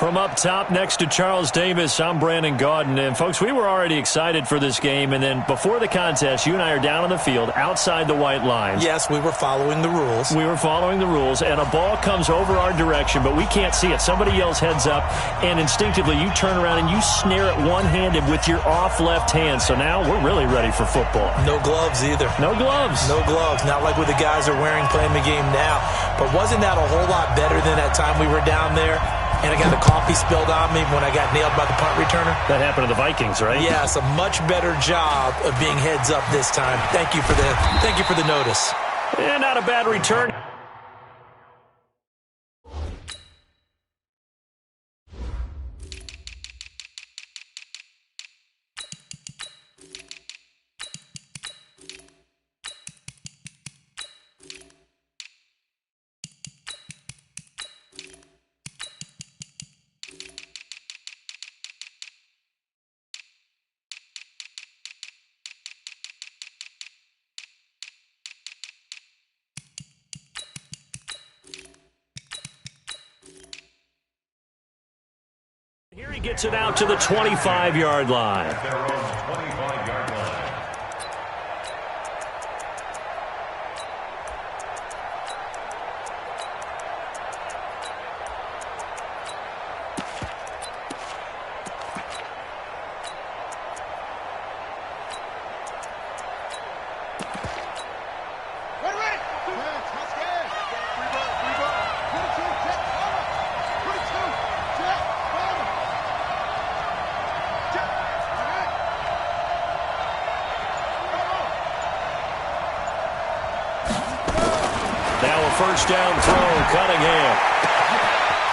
From up top next to Charles Davis, I'm Brandon Gaudin. And, folks, we were already excited for this game. And then before the contest, you and I are down on the field outside the white lines. Yes, we were following the rules. We were following the rules, and a ball comes over our direction, but we can't see it. Somebody yells heads up, and instinctively you turn around and you snare it one-handed with your off left hand. So now we're really ready for football. No gloves either. No gloves. No gloves. Not like what the guys are wearing playing the game now. But wasn't that a whole lot better than that time we were down there? And I got the coffee spilled on me when I got nailed by the punt returner. That happened to the Vikings, right? Yes, a much better job of being heads up this time. Thank you for the notice. And not a bad return. Here he gets it out to the 25-yard line. First down throw, Cunningham.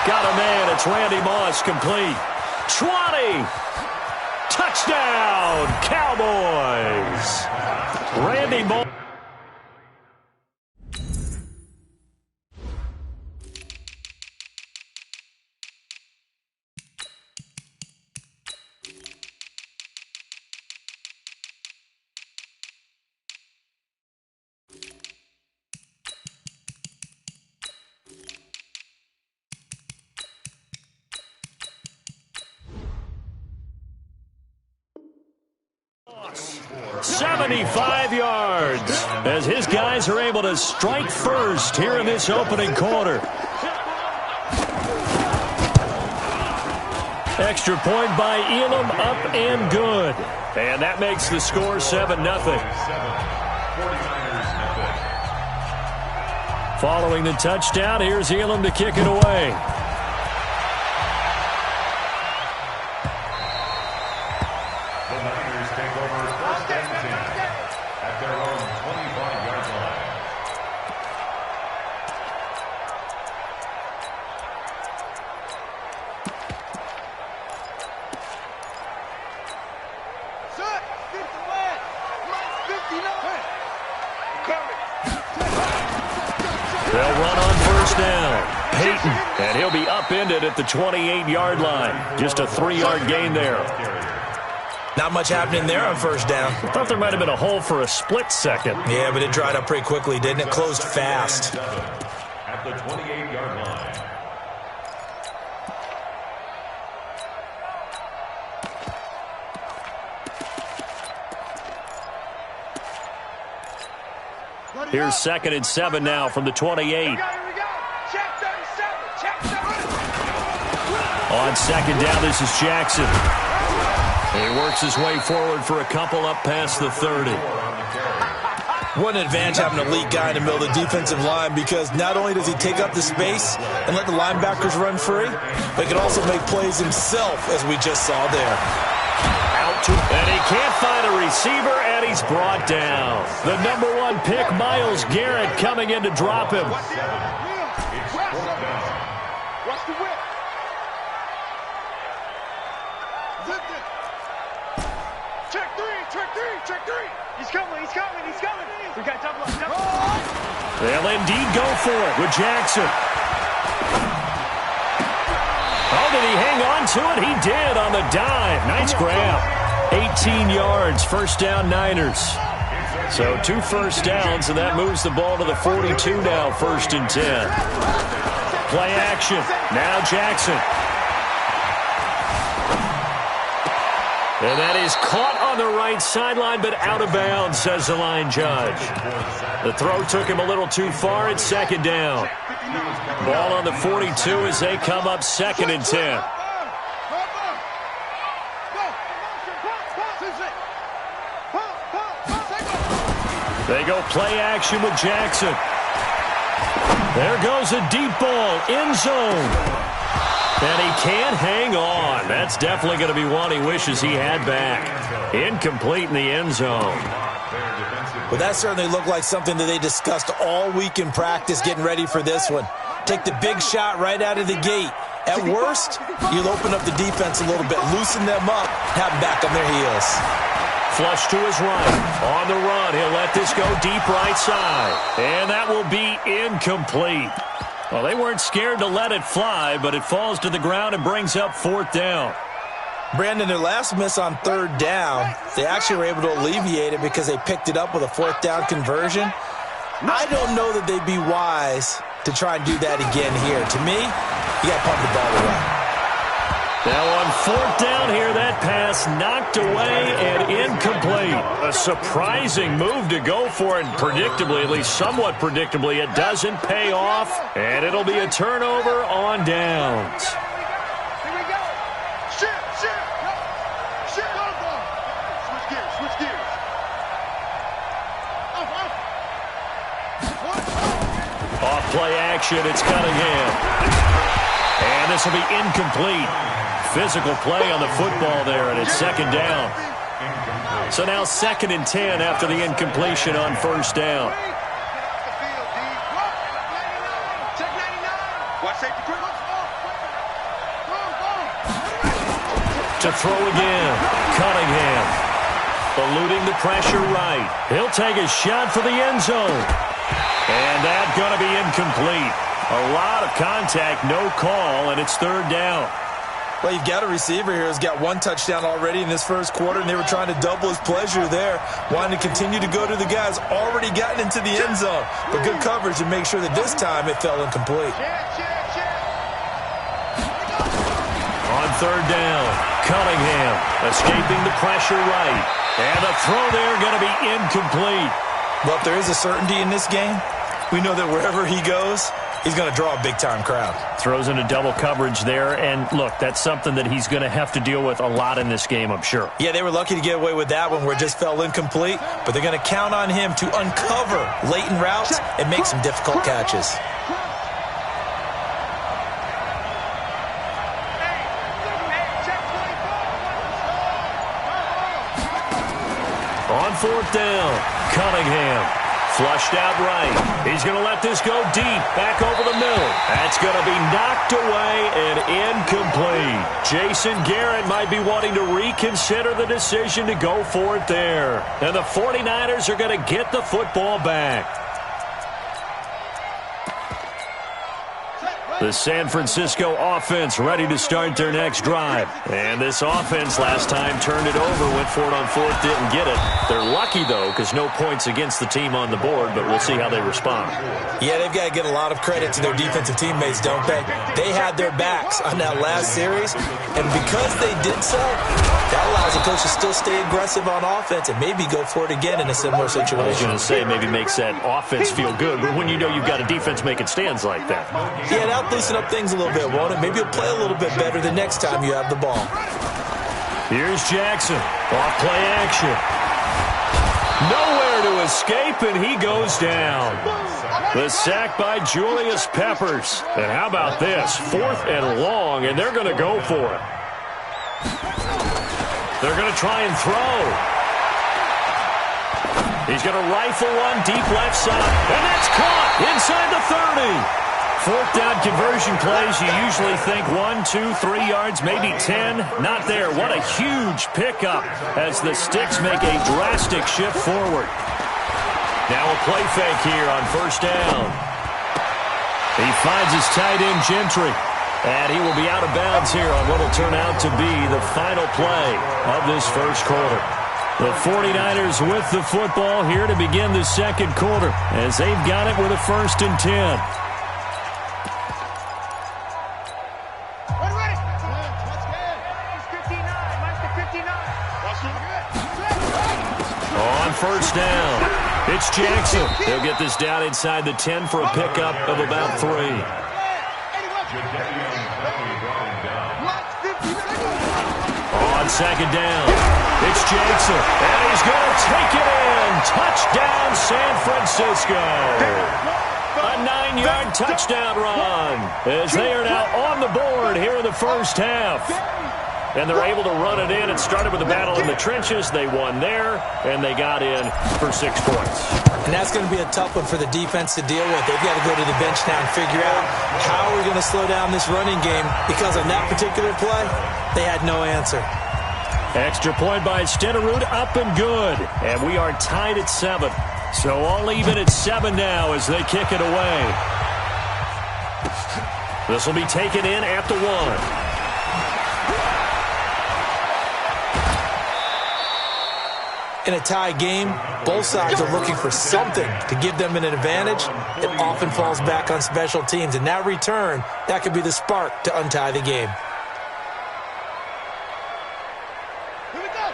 Got a man, it's Randy Moss, complete. 20! Touchdown, Cowboys! Randy Moss. As his guys are able to strike first here in this opening quarter. Extra point by Elam, up and good. And that makes the score 7-0. Following the touchdown, here's Elam to kick it away. They'll run on first down. Peyton, and he'll be upended at the 28-yard line. Just a 3-yard gain there. Not much happening there on first down. I thought there might have been a hole for a split second. Yeah, but it dried up pretty quickly, didn't it? Closed fast. At the 28-yard line. Here's 2nd and 7 now from the 28. On second down, this is Jackson. He works his way forward for a couple up past the 30. What an advantage having an elite guy in the middle of the defensive line, because not only does he take up the space and let the linebackers run free, but he can also make plays himself, as we just saw there. And he can't find a receiver, and he's brought down. The #1 pick, Myles Garrett, coming in to drop him. Watch the whip. Check three. He's coming. We got double up. They'll indeed go for it with Jackson. Oh, did he hang on to it? He did on the dive. Nice grab. 18 yards, first down Niners. So 2 first downs, and that moves the ball to the 42 now, 1st and 10. Play action. Now Jackson. And that is caught on the right sideline, but out of bounds, says the line judge. The throw took him a little too far. It's second down. Ball on the 42 as they come up 2nd and 10. They go play action with Jackson. There goes a deep ball, end zone. And he can't hang on. That's definitely going to be one he wishes he had back. Incomplete in the end zone. Well, that certainly looked like something that they discussed all week in practice getting ready for this one. Take the big shot right out of the gate. At worst, you'll open up the defense a little bit, loosen them up, have them back on their heels. Flush to his right. On the run, he'll let this go deep right side. And that will be incomplete. Well, they weren't scared to let it fly, but it falls to the ground and brings up 4th down. Brandon, their last miss on 3rd down, they actually were able to alleviate it because they picked it up with a 4th down conversion. I don't know that they'd be wise to try and do that again here. To me, you got to pump the ball away. Now on 4th down here, that pass knocked away and incomplete. A surprising move to go for it, and predictably, at least somewhat predictably, it doesn't pay off, and it'll be a turnover on downs. Here we go. Shift. Switch gears. Off play action, it's Cunningham. And this will be incomplete. Physical play on the football there, and it's 2nd down. So now 2nd and 10 after the incompletion on 1st down. To throw again, Cunningham. Eluding the pressure right. He'll take a shot for the end zone. And that's going to be incomplete. A lot of contact, no call, and it's 3rd down. Well, you've got a receiver here who's got 1 touchdown already in this first quarter, and they were trying to double his pleasure there, wanting to continue to go to the guys already gotten into the end zone. But good coverage to make sure that this time it fell incomplete. On 3rd down, Cunningham escaping the pressure right. And the throw there going to be incomplete. Well, if there is a certainty in this game, we know that wherever he goes, he's going to draw a big-time crowd. Throws into double coverage there, and look, that's something that he's going to have to deal with a lot in this game, I'm sure. Yeah, they were lucky to get away with that one where it just fell incomplete, but they're going to count on him to uncover latent routes and make some difficult catches. On 4th down, Cunningham. Flushed out right. He's going to let this go deep, back over the middle. That's going to be knocked away and incomplete. Jason Garrett might be wanting to reconsider the decision to go for it there. And the 49ers are going to get the football back. The San Francisco offense ready to start their next drive. And this offense last time turned it over, went for it on 4th, didn't get it. They're lucky, though, because no points against the team on the board, but we'll see how they respond. Yeah, they've got to get a lot of credit to their defensive teammates, don't they? They had their backs on that last series, and because they did so, that allows the coach to still stay aggressive on offense and maybe go for it again in a similar situation. I was going to say, maybe makes that offense feel good, but when you know you've got a defense making stands like that. Yeah, that'll loosen up things a little bit, won't it? Maybe you'll play a little bit better the next time you have the ball. Here's Jackson. Off play action. Nowhere to escape, and he goes down. The sack by Julius Peppers. And how about this? 4th and long, and they're going to go for it. They're going to try and throw. He's going to rifle one deep left side. And that's caught inside the 30. 4th down conversion plays, you usually think 1, 2, 3 yards, maybe 10. Not there. What a huge pickup as the Sticks make a drastic shift forward. Now a play fake here on 1st down. He finds his tight end, Gentry. And he will be out of bounds here on what will turn out to be the final play of this first quarter. The 49ers with the football here to begin the second quarter as they've got it with a 1st and 10. on first down. It's Jackson. He'll get this down inside the 10 for a pickup of about 3. On second down, it's Jackson, and he's going to take it in. Touchdown, San Francisco. A 9-yard touchdown run as they are now on the board here in the first half. And they're able to run it in. It started with a battle in the trenches. They won there, and they got in for 6 points. And that's going to be a tough one for the defense to deal with. They've got to go to the bench now and figure out how we're going to slow down this running game, because on that particular play, they had no answer. Extra point by Stenerud, up and good. And we are tied at 7. So all even at 7 now as they kick it away. This will be taken in at the 1. In a tie game, both sides are looking for something to give them an advantage. It often falls back on special teams. And that return, that could be the spark to untie the game.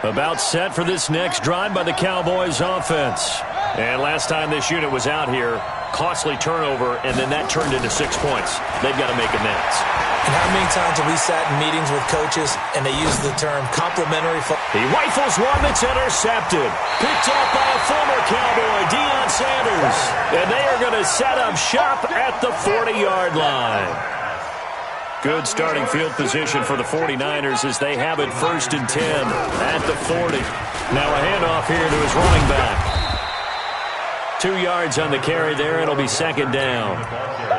About set for this next drive by the Cowboys offense. And last time this unit was out here, costly turnover, and then that turned into 6 points. They've got to make amends. And how many times have we sat in meetings with coaches and they use the term complimentary football? He rifles one that's intercepted. Picked off by a former Cowboy, Deion Sanders. And they are going to set up shop at the 40-yard line. Good starting field position for the 49ers as they have it 1st and 10 at the 40. Now a handoff here to his running back. 2 yards on the carry there. It'll be 2nd down.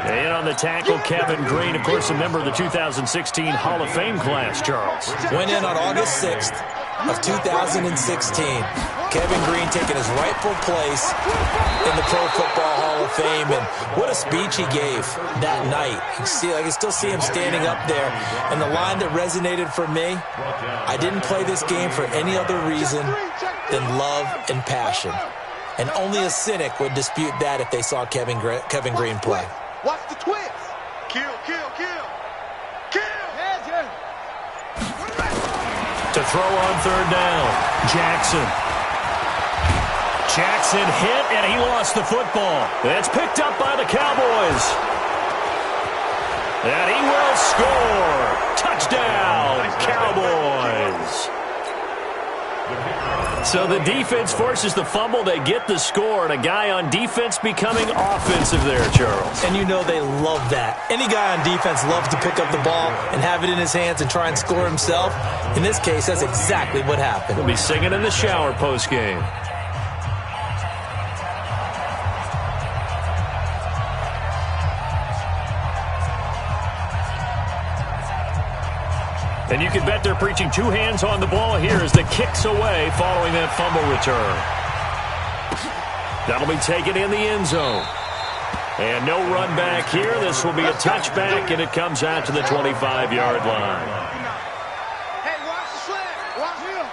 In on the tackle, Kevin Greene, of course, a member of the 2016 Hall of Fame class, Charles. Went in on August 6th of 2016. Kevin Greene taking his rightful place in the Pro Football Hall of Fame. And what a speech he gave that night. I can still see him standing up there. And the line that resonated for me, I didn't play this game for any other reason than love and passion. And only a cynic would dispute that if they saw Kevin Greene play. Watch the twist. Kill, kill, kill. Kill. To throw on 3rd down, Jackson. Jackson hit, and he lost the football. It's picked up by the Cowboys. And he will score. Touchdown, Cowboys. So the defense forces the fumble. They get the score, and a guy on defense becoming offensive there, Charles. And you know they love that. Any guy on defense loves to pick up the ball and have it in his hands and try and score himself. In this case, that's exactly what happened. He'll be singing in the shower postgame. And you can bet they're preaching 2 hands on the ball here as the kick's away following that fumble return. That'll be taken in the end zone. And no run back here. This will be a touchback, and it comes out to the 25-yard line. Hey, watch the slant. Watch him.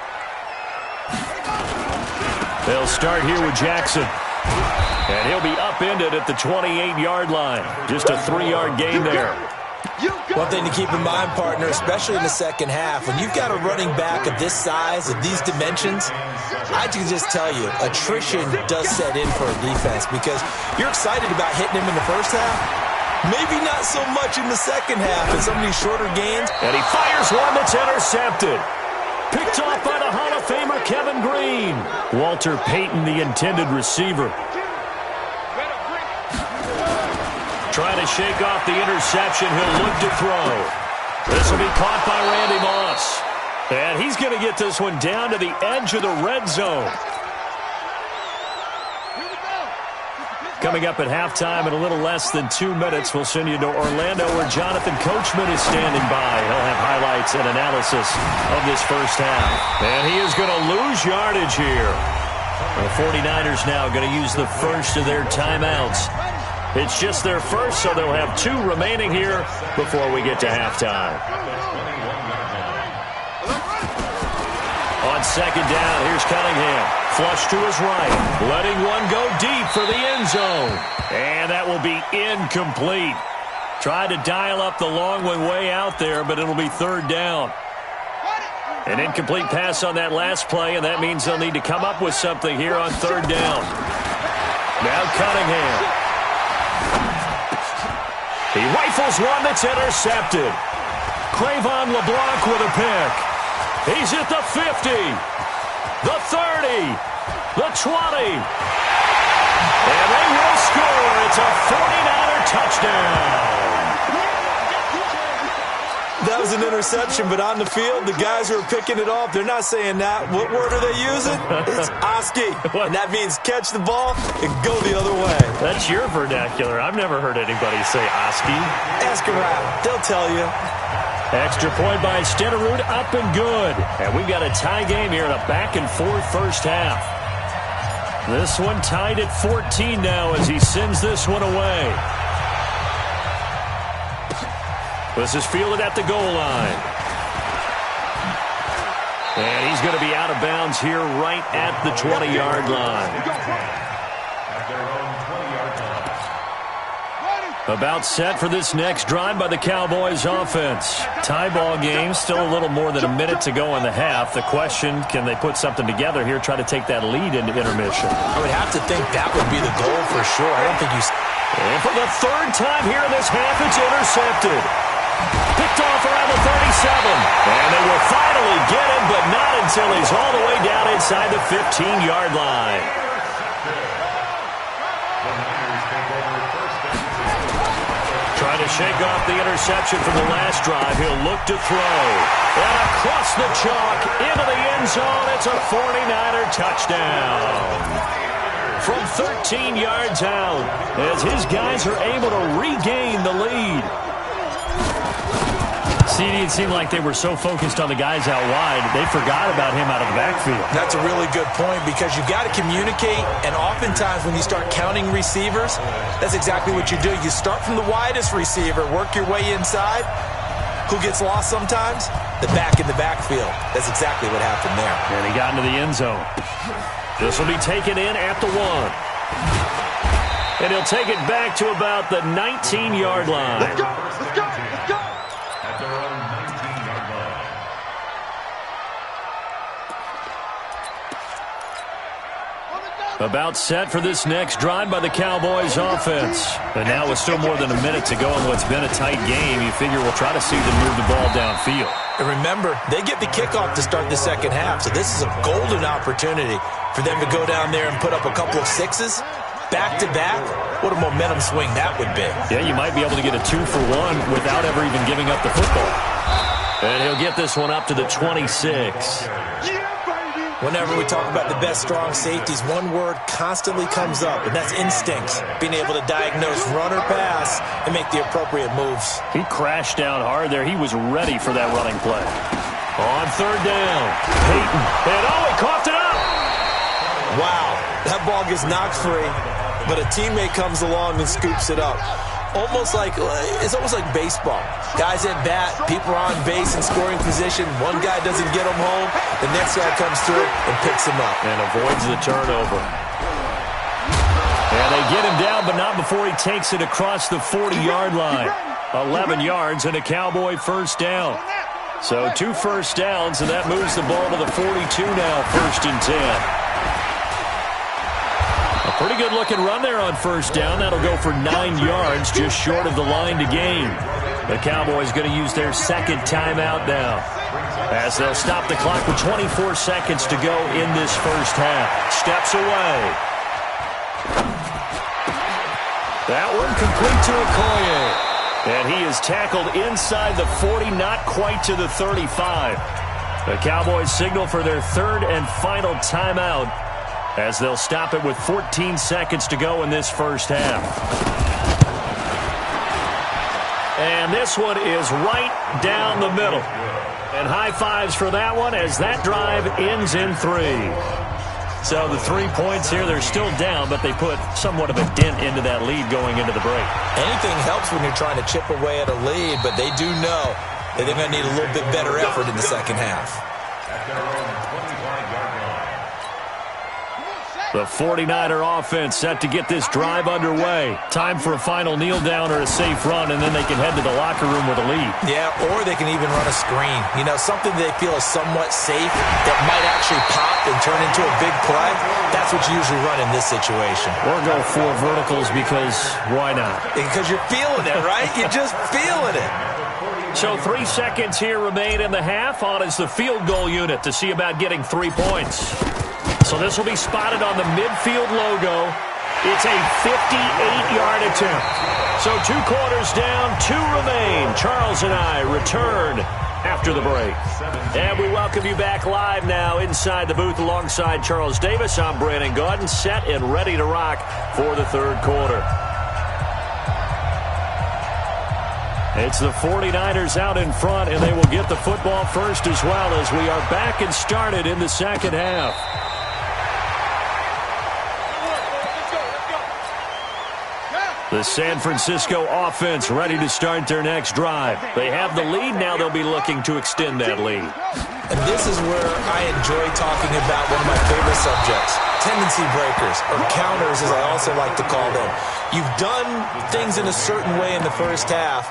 They'll start here with Jackson. And he'll be upended at the 28-yard line. Just a 3-yard gain there. One thing to keep in mind, partner, especially in the second half, when you've got a running back of this size, of these dimensions, I can just tell you, attrition does set in for a defense because you're excited about hitting him in the first half. Maybe not so much in the second half in some of these shorter gains. And he fires one that's intercepted. Picked off by the Hall of Famer Kevin Greene. Walter Payton, the intended receiver. Trying to shake off the interception. He'll look to throw. This will be caught by Randy Moss. And he's going to get this one down to the edge of the red zone. Coming up at halftime in a little less than 2 minutes, we'll send you to Orlando where Jonathan Coachman is standing by. He'll have highlights and analysis of this first half. And he is going to lose yardage here. The 49ers now going to use the first of their timeouts. It's just their first, so they'll have 2 remaining here before we get to halftime. On 2nd down, here's Cunningham. Flush to his right. Letting one go deep for the end zone. And that will be incomplete. Tried to dial up the long one way out there, but it'll be 3rd down. An incomplete pass on that last play, and that means they'll need to come up with something here on third down. Now Cunningham. He rifles one that's intercepted. Cravon LeBlanc with a pick. He's at the 50, the 30, the 20. And they will score. It's a 49er touchdown. That was an interception, but on the field, the guys who are picking it off, they're not saying that. What word are they using? It's Oski, and that means catch the ball and go the other way. That's your vernacular. I've never heard anybody say Oski. Ask around. They'll tell you. Extra point by Stenerud, up and good. And we've got a tie game here in a back-and-forth first half. This one tied at 14 now as he sends this one away. This is fielded at the goal line. And he's going to be out of bounds here right at the 20-yard line. About set for this next drive by the Cowboys offense. Tie ball game, still a little more than a minute to go in the half. The question, can they put something together here, try to take that lead into intermission? I would have to think that would be the goal for sure. I don't think you... And for the third time here in this half, it's intercepted. Picked off around the 37. And they will finally get him, but not until he's all the way down inside the 15-yard line. Trying to shake off the interception from the last drive. He'll look to throw. And across the chalk into the end zone. It's a 49er touchdown. From 13 yards out as his guys are able to regain the lead. CD, it seemed like they were so focused on the guys out wide, they forgot about him out of the backfield. That's a really good point because you've got to communicate, and oftentimes when you start counting receivers, that's exactly what you do. You start from the widest receiver, work your way inside. Who gets lost sometimes? The back in the backfield. That's exactly what happened there. And he got into the end zone. This will be taken in at the 1. And he'll take it back to about the 19-yard line. Let's go! Let's go! Let's go! At their own 19-yard line. About set for this next drive by the Cowboys offense. And now with still more than a minute to go in what's been a tight game, you figure we'll try to see them move the ball downfield. And remember, they get the kickoff to start the second half, so this is a golden opportunity for them to go down there and put up a couple of sixes back-to-back. What a momentum swing that would be. Yeah, you might be able to get a 2-for-1 without ever even giving up the football. And he'll get this one up to the 26. Whenever we talk about the best strong safeties, one word constantly comes up, and that's instincts. Being able to diagnose run or pass and make the appropriate moves. He crashed down hard there. He was ready for that running play. On third down, Peyton. And he coughed it up. Wow, that ball gets knocked free, but a teammate comes along and scoops it up. It's almost like baseball. Guys at bat, people are on base in scoring position. One guy doesn't get him home. The next guy comes through and picks him up. And avoids the turnover. And they get him down, but not before he takes it across the 40-yard line. 11 yards and a Cowboy first down. So 2 first downs, and that moves the ball to the 42 now, 1st and 10. A pretty good-looking run there on first down. That'll go for 9 yards, just short of the line to gain. The Cowboys going to use their second timeout now, as they'll stop the clock with 24 seconds to go in this first half. Steps away. That one complete to Okoye. And he is tackled inside the 40, not quite to the 35. The Cowboys signal for their third and final timeout, as they'll stop it with 14 seconds to go in this first half. And this one is right down the middle. And high fives for that one as that drive ends in 3. So the 3 points here, they're still down, but they put somewhat of a dent into that lead going into the break. Anything helps when you're trying to chip away at a lead, but they do know that they're going to need a little bit better effort in the second half. At their own 25-yard line. The 49er offense set to get this drive underway. Time for a final kneel down or a safe run, and then they can head to the locker room with a lead. Yeah, or they can even run a screen. You know, something they feel is somewhat safe that might actually pop and turn into a big play. That's what you usually run in this situation. Or go 4 verticals because why not? Because you're feeling it, right? You're just feeling it. So 3 seconds here remain in the half. On is the field goal unit to see about getting 3 points. So this will be spotted on the midfield logo. It's a 58-yard attempt. So 2 quarters down, 2 remain. Charles and I return after the break. And we welcome you back live now inside the booth alongside Charles Davis. I'm Brandon Gaudin, set and ready to rock for the third quarter. It's the 49ers out in front, and they will get the football first as well as we are back and started in the second half. The San Francisco offense ready to start their next drive. They have the lead. Now they'll be looking to extend that lead. And this is where I enjoy talking about one of my favorite subjects, tendency breakers, or counters as I also like to call them. You've done things in a certain way in the first half,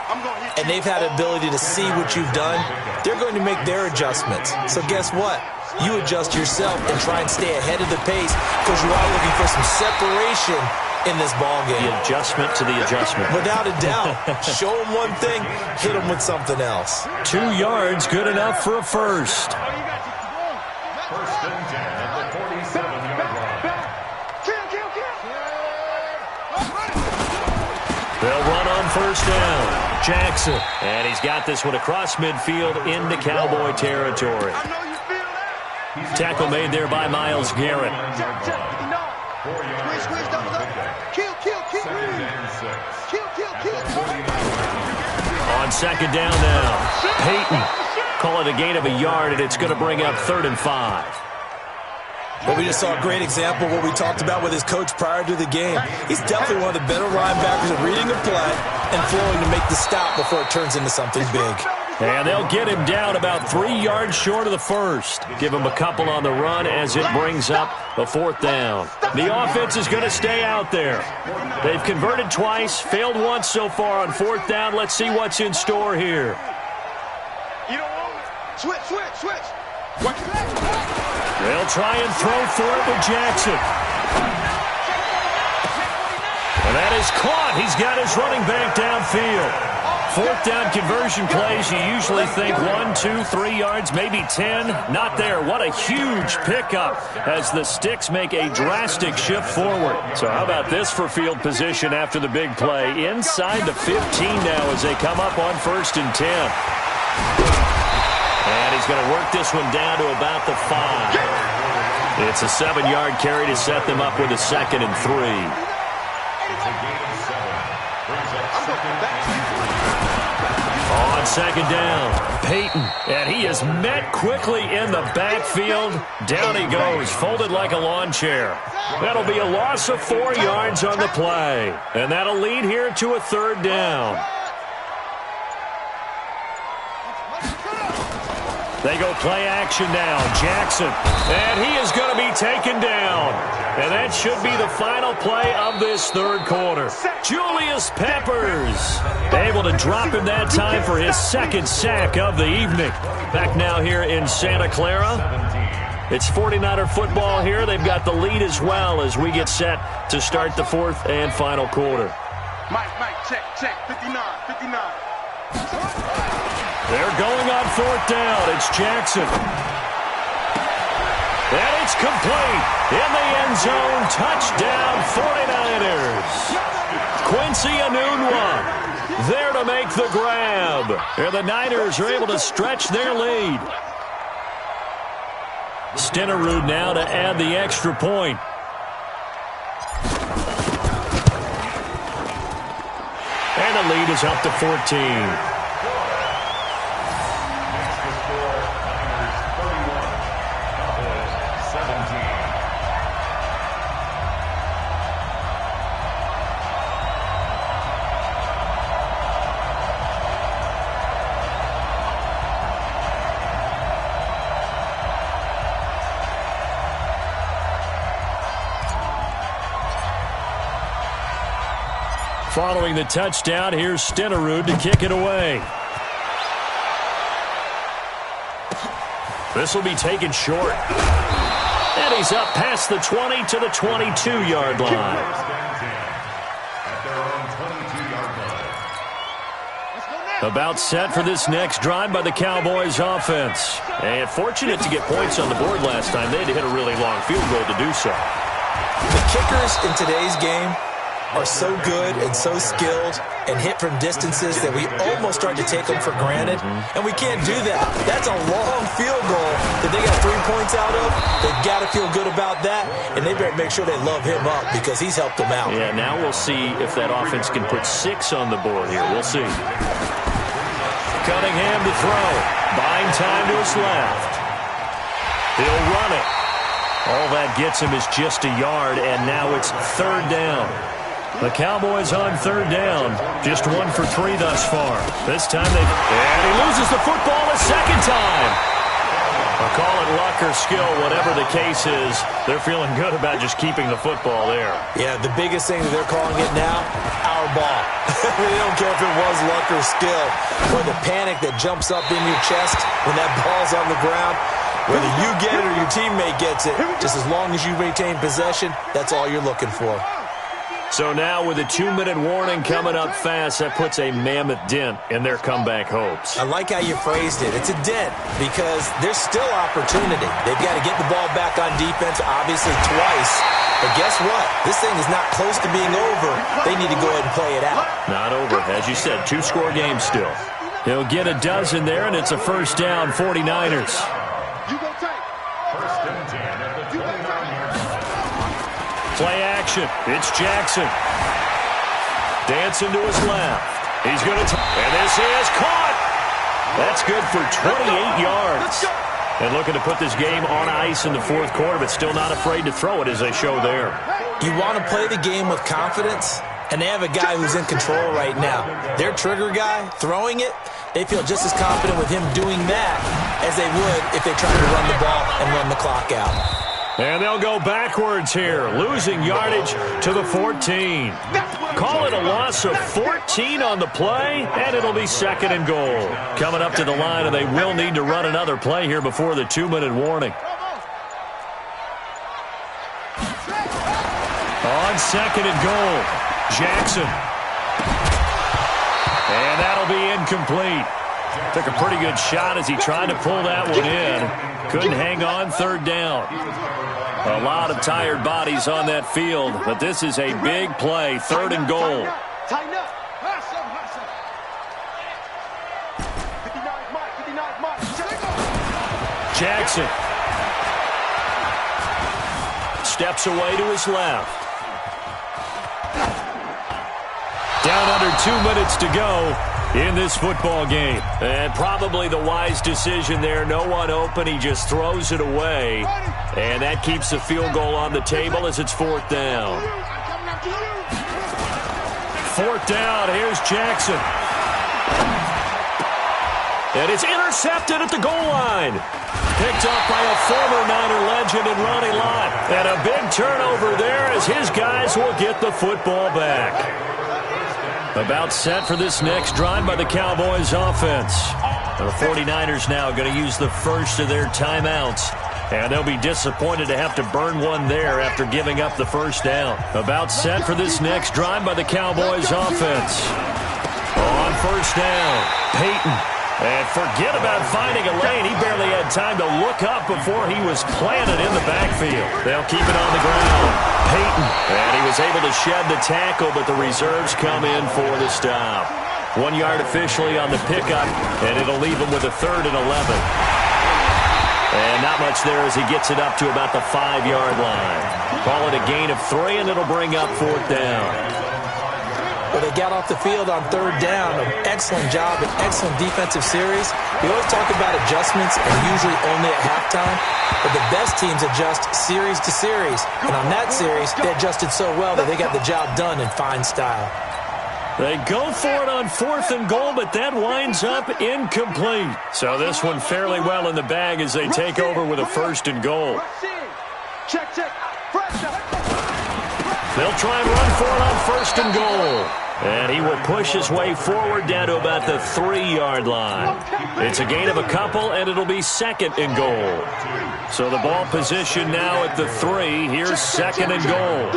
and they've had the ability to see what you've done. They're going to make their adjustments. So guess what? You adjust yourself and try and stay ahead of the pace because you are looking for some separation in this ball game. The adjustment to the adjustment. Without a doubt. Show them one thing, hit them with something else. 2 yards, good enough for a first. First and 10 at the 47-yard line. They'll run on first down. Jackson. And he's got this one across midfield into Cowboy territory. Tackle made there by Myles Garrett. On second down now, Peyton. Call it a gain of a yard, and it's going to bring up 3rd and 5. Well, we just saw a great example of what we talked about with his coach prior to the game. He's definitely one of the better linebackers at reading the play and flowing to make the stop before it turns into something big. And they'll get him down about 3 yards short of the first. Give him a couple on the run as it brings up a 4th down. The offense is going to stay out there. They've converted twice, failed once so far on 4th down. Let's see what's in store here. You don't want it. Switch. They'll try and throw for it with Jackson. And that is caught. He's got his running back downfield. 4th down conversion plays, you usually think 1, 2, 3 yards, maybe 10. Not there. What a huge pickup as the Sticks make a drastic shift forward. So how about this for field position after the big play? Inside the 15 now as they come up on 1st and 10. And he's going to work this one down to about the 5. It's a 7-yard carry to set them up with a 2nd and 3. It's a gain of 7. Brings up 2nd. On second down, Peyton, and he is met quickly in the backfield. Down he goes, folded like a lawn chair. That'll be a loss of 4 yards on the play, and that'll lead here to a 3rd down. They go play action now. Jackson, and he is going to be taken down. And that should be the final play of this third quarter. Julius Peppers able to drop him that time for his 2nd sack of the evening. Back now here in Santa Clara. It's 49er football here. They've got the lead as well as we get set to start the 4th and final quarter. Mike, check, 59. They're going on 4th down. It's Jackson. And it's complete. In the end zone. Touchdown 49ers. Quincy Enunwa there to make the grab. And the Niners are able to stretch their lead. Stenerud now to add the extra point. And the lead is up to 14. Following the touchdown, here's Stenerud to kick it away. This will be taken short. And he's up past the 20 to the 22-yard line. About set for this next drive by the Cowboys offense. And fortunate to get points on the board last time. They had to hit a really long field goal to do so. The kickers in today's game are so good and so skilled and hit from distances that we almost start to take them for granted. And we can't do that. That's a long field goal that they got 3 points out of. They've got to feel good about that, and they better make sure they love him up because he's helped them out. Yeah, now we'll see if that offense can put 6 on the board here. We'll see. Cunningham to throw. Buying time to his left. He'll run it. All that gets him is just a yard, and now it's third down. The Cowboys on third down. Just 1 for 3 thus far. This time and he loses the football a second time. I'll call it luck or skill, whatever the case is. They're feeling good about just keeping the football there. Yeah, the biggest thing that they're calling it now, our ball. They don't care if it was luck or skill, or the panic that jumps up in your chest when that ball's on the ground. Whether you get it or your teammate gets it, just as long as you retain possession, that's all you're looking for. So now with a 2-minute warning coming up fast, that puts a mammoth dent in their comeback hopes. I like how you phrased it. It's a dent because there's still opportunity. They've got to get the ball back on defense, obviously twice. But guess what? This thing is not close to being over. They need to go ahead and play it out. Not over. As you said, 2-score game still. He'll get a dozen there, and it's a first down, 49ers. First and 10 at the 29-yard line. Play action. It's Jackson. Dancing to his left. He's going to and this is caught. That's good for 28 yards. And looking to put this game on ice in the fourth quarter, but still not afraid to throw it as they show there. You want to play the game with confidence, and they have a guy who's in control right now. Their trigger guy, throwing it, they feel just as confident with him doing that as they would if they tried to run the ball and run the clock out. And they'll go backwards here, losing yardage to the 14. Call it a loss of 14 on the play, and it'll be second and goal. Coming up to the line, and they will need to run another play here before the 2-minute warning. On second and goal, Jackson. And that'll be incomplete. Took a pretty good shot as he tried to pull that one in. Couldn't hang on, third down. A lot of tired bodies on that field, but this is a big play, third and goal. Tighten up. Jackson steps away to his left. Down under 2 minutes to go in this football game. And probably the wise decision there. No one open. He just throws it away. And that keeps the field goal on the table as it's fourth down. Fourth down. Here's Jackson. And it's intercepted at the goal line. Picked up by a former Niner legend in Ronnie Lott. And a big turnover there as his guys will get the football back. About set for this next drive by the Cowboys offense. The 49ers now going to use the first of their timeouts. And they'll be disappointed to have to burn one there after giving up the first down. About set for this next drive by the Cowboys offense. On first down, Peyton. And forget about finding a lane. He barely had time to look up before he was planted in the backfield. They'll keep it on the ground. Peyton. And he was able to shed the tackle, but the reserves come in for the stop. 1 yard officially on the pickup, and it'll leave him with a third and 11. And not much there as he gets it up to about the 5-yard line. Call it a gain of 3, and it'll bring up fourth down. Well, they got off the field on third down. An excellent job, an excellent defensive series. We always talk about adjustments and usually only at halftime, but the best teams adjust series to series. And on that series, they adjusted so well that they got the job done in fine style. They go for it on fourth and goal, but that winds up incomplete. So this one fairly well in the bag as they take over with a first and goal. Check. They'll try and run for it on first and goal. And he will push his way forward down to about the 3-yard line. It's a gain of a couple, and it'll be second and goal. So the ball position now at the 3. Here's second and goal.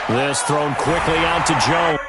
This thrown quickly out to Jones.